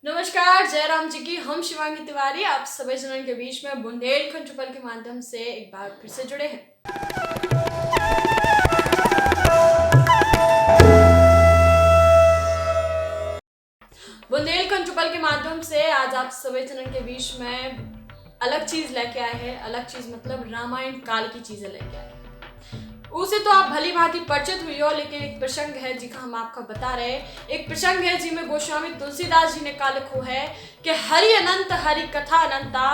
नमस्कार, जयराम जी की हम शिवांगी तिवारी आप सभी जनों के बीच में बुंदेलखंड ट्रिपल के माध्यम से एक बार फिर से जुड़े हैं। बुंदेलखंड ट्रिपल के माध्यम से आज आप सभी जनों के बीच में अलग चीज लेके आए हैं। अलग चीज मतलब रामायण काल की चीजें लेके आए हैं। उसे तो आप भली भांति परिचित हुई हो, लेकिन एक प्रसंग है जी का हम आपको बता रहे हैं। एक प्रसंग है जी में गोस्वामी तुलसीदास जी ने का लिखो है कि हरि अनंत हरि कथा अनंता,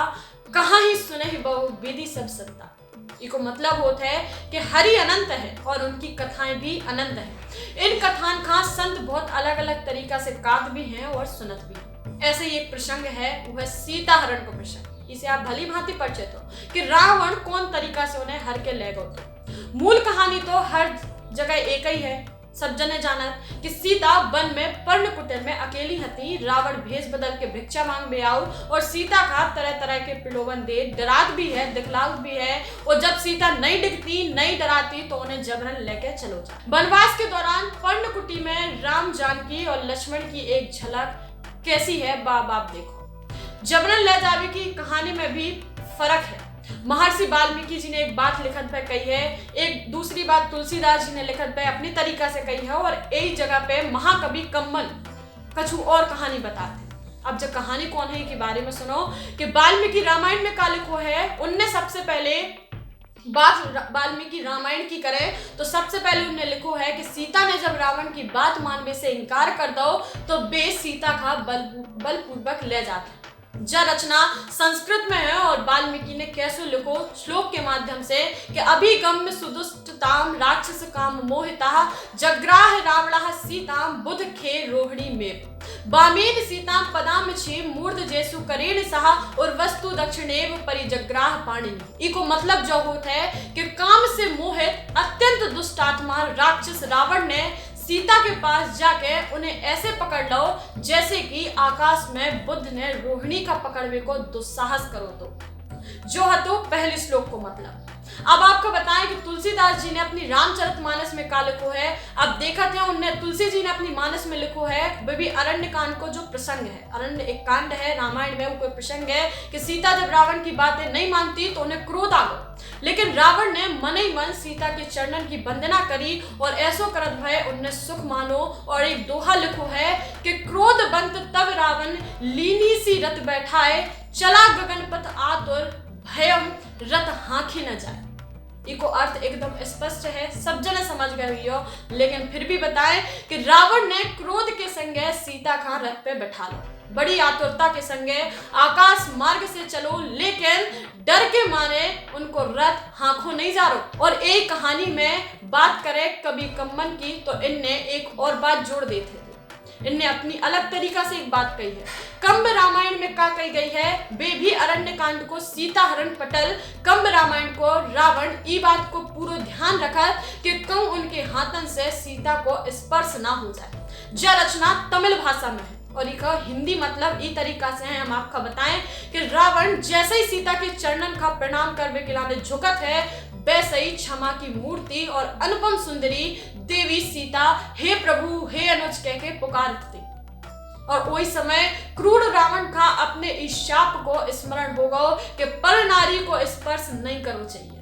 कहाँ ही सुने ही बहु विधि सब संता। इको मतलब होता है कि हरि अनंत है और उनकी कथाएं भी अनंत है। इन कथान का संत बहुत अलग अलग तरीका से कात भी हैं और सुनत भी हैं। ऐसे ही एक प्रसंग है, वह सीता हरण का प्रसंग। इसे आप भली भांति परिचित हो कि रावण कौन तरीका से उन्हें हर के ले गए। मूल कहानी तो हर जगह एक ही है, सब जने जानत कि सीता वन में पर्णकुटीर में अकेली हती। रावण भेष बदल के भिक्षा मांग में आऊ और सीता का तरह तरह के प्रलोभन दे डरात भी है, दिखलाउत भी है। और जब सीता नहीं दिखती नहीं डराती तो उन्हें जबरन लेके चलो जा। वनवास के दौरान पर्णकुटी में राम जानकी और लक्ष्मण की एक झलक कैसी है बाप देखो। जबरन ले जावे की कहानी में भी फर्क है। महर्षि वाल्मीकि जी ने एक बात लिखत पे कही है, एक दूसरी बात तुलसीदास जी ने लिखत पे अपनी तरीका से कही है, और एक जगह पे महाकवि कम्मल कछु और कहानी बताते। अब जब कहानी कौन है के बारे में सुनो कि वाल्मीकि रामायण में का लिखो है। उनने सबसे पहले बात वाल्मीकि रामायण की करे तो सबसे पहले उन्हें लिखो है कि सीता ने जब रावण की बात मानने से इनकार कर दो तो बे सीता का बलपूर्वक ले जाते। यह रचना संस्कृत में है और वाल्मीकि ने कैसे लिखो श्लोक के माध्यम से कि अभिगम्य सुदुष्टताम राक्षस काम मोहिता जग्राह रावणः सीताम बुध खे रोहिणी में बामेन सीताम पदाम छे मूर्ध जैसु करेण सहा और वस्तु दक्षिणेव परिजग्राह पाणिनि। इको मतलब जो होता है कि काम से मोहित अत्यंत दुष्ट आत्मा राक्षस रावण ने सीता के पास जाके उन्हें ऐसे पकड़ लो जैसे कि आकाश में बुद्ध ने रोहिणी का पकड़ने को दुस्साहस करो। तो जो है तो पहले श्लोक को मतलब। अब आपको बताएं कि तुलसीदास जी ने अपनी रामचरितमानस में का लिखो है। अब देखा थे उनने तुलसी जी ने अपनी मानस में लिखो है वह भी अरण्य कांड को जो प्रसंग है। अरण्य एक कांड है रामायण में, वो कोई प्रसंग है कि सीता जब रावण की बातें नहीं मानती तो उन्हें क्रोध आ गया, लेकिन रावण ने मन ही मन सीता के चरणन की वंदना करी और ऐसो करत भय उन्हें सुख मानो। और एक दोहा लिखो है कि क्रोध बंत तब रावण लीनी सी रत बैठाए, चला गगन पथ आतुर भयम रत हांकी न जाए। इको अर्थ एकदम स्पष्ट है, सब जने समझ गए हो, लेकिन फिर भी बताएं कि रावण ने क्रोध के संगे सीता का रथ पे बैठा लो, बड़ी आतुरता के संगे आकाश मार्ग से चलो, लेकिन डर के मारे उनको रथ हाँखो नहीं जा रहा। और एक कहानी में बात करें कवि कम्मन की तो इनने एक और बात जोड़ देते थे। इनने अपनी अलग तरीका से एक बात कही है। कंब रामायण में का कही गई है, वे भी अरण्य कांड को सीता हरण पटल कंब रामायण को रावण ई बात को पूरा ध्यान रखा कि कौं उनके हाथन से सीता को स्पर्श ना हो जाए। यह रचना तमिल भाषा में है और इका हिंदी मतलब ई तरीका से है। हम आपको बताएं कि रावण जैसे ही सीता के चरणन का प्रणाम करने के लिए झुकत है, वैसे ही क्षमा की मूर्ति और अनुपम सुंदरी देवी सीता हे प्रभु हे अनुज कह के पुकारती। और वही समय क्रूर रावण का अपने इस शाप को स्मरण होगा कि पर नारी को स्पर्श नहीं करना चाहिए।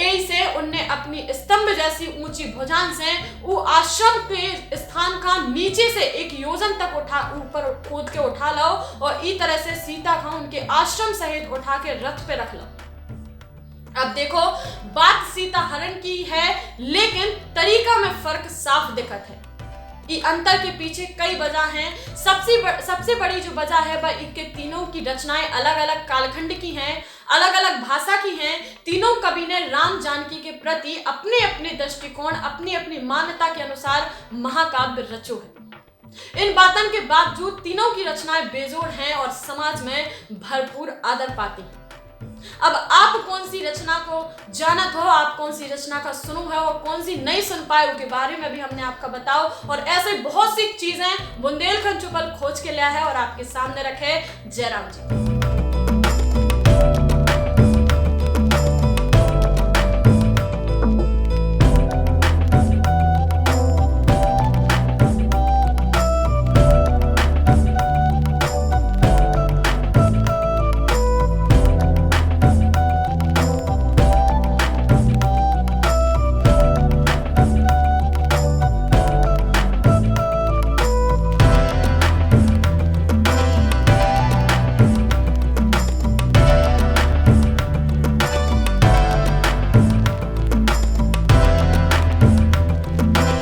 ऐसे उनने अपनी स्तंभ जैसी ऊंची भुजान से वो आश्रम के स्थान का नीचे से एक योजन तक ऊपर कूद के उठा लो और इस तरह से सीता का उनके आश्रम सहित उठा के रथ पे रख लो। अब देखो बात सीता हरण की है, लेकिन तरीका में फर्क साफ दिखत है। ये अंतर के पीछे कई वजह हैं। सबसे बड़ी जो वजह है वह इनके तीनों की रचनाएं अलग अलग कालखंड की हैं, अलग अलग भाषा की हैं। तीनों कवि ने राम जानकी के प्रति अपने अपने दृष्टिकोण अपनी अपनी मान्यता के अनुसार महाकाव्य रचो है। इन बातों के बावजूद तीनों की रचनाएं बेजोड़ हैं और समाज में भरपूर आदर पाती हैं। अब आप कौन सी रचना को जानत हो, आप कौन सी रचना का सुनो है और कौन सी नहीं सुन पाए के बारे में भी हमने आपका बताओ। और ऐसे बहुत सी चीजें बुंदेलखंड ट्रिपल खोज के लिया है और आपके सामने रखे। जयराम जी।